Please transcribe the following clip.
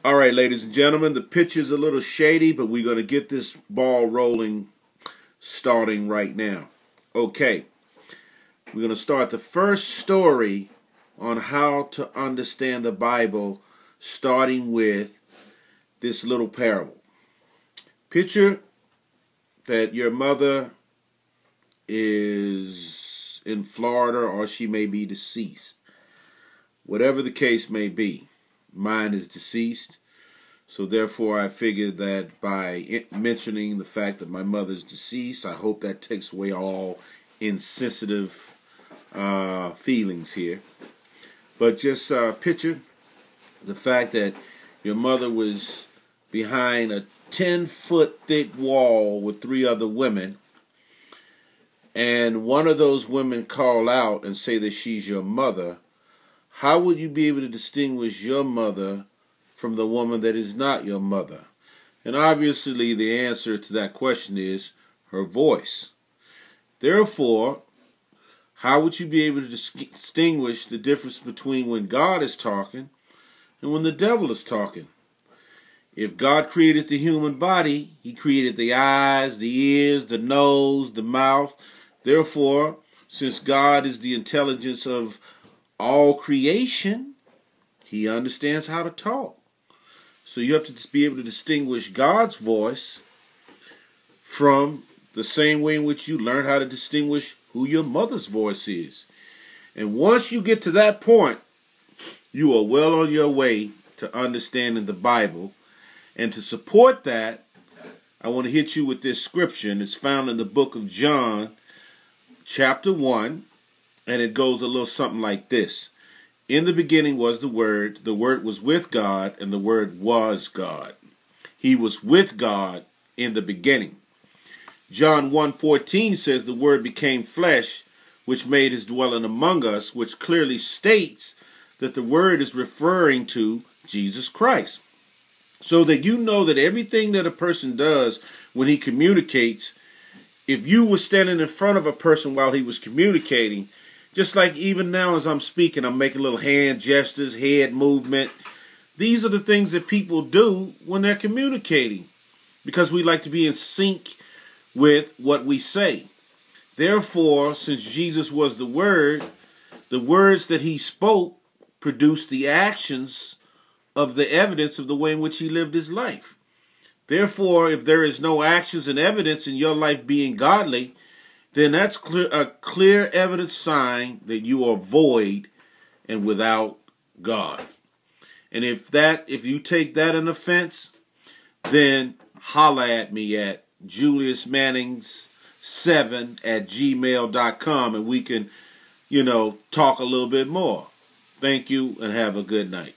All right, ladies and gentlemen, the pitch is a little shady, but we're going to get this ball rolling starting right now. Okay, we're going to start the first story on how to understand the Bible, starting with this little parable. Picture that your mother is in Florida, or she may be deceased. Whatever the case may be, mine is deceased. So therefore, I figured that by mentioning the fact that my mother's deceased, I hope that takes away all insensitive feelings here. But just picture the fact that your mother was behind a 10-foot thick wall with 3 other women, and one of those women call out and say that she's your mother. How would you be able to distinguish your mother from the woman that is not your mother? And obviously the answer to that question is her voice. Therefore, how would you be able to distinguish the difference between when God is talking and when the devil is talking? If God created the human body, He created the eyes, the ears, the nose, the mouth. Therefore, since God is the intelligence of all creation, He understands how to talk. So you have to be able to distinguish God's voice from the same way in which you learn how to distinguish who your mother's voice is. And once you get to that point, you are well on your way to understanding the Bible. And to support that, I want to hit you with this scripture, and it's found in the book of John, chapter 1, and it goes a little something like this. In the beginning was the Word was with God, and the Word was God. He was with God in the beginning. John 1:14 says the Word became flesh, which made His dwelling among us, which clearly states that the Word is referring to Jesus Christ. So that you know that everything that a person does when he communicates, if you were standing in front of a person while he was communicating, just like even now as I'm speaking, I'm making little hand gestures, head movement. These are the things that people do when they're communicating, because we like to be in sync with what we say. Therefore, since Jesus was the Word, the words that He spoke produced the actions of the evidence of the way in which He lived His life. Therefore, if there is no actions and evidence in your life being godly, then that's a clear evidence sign that you are void and without God. And if you take that an offense, then holla at me at JuliusMannings7@gmail.com, and we can, talk a little bit more. Thank you, and have a good night.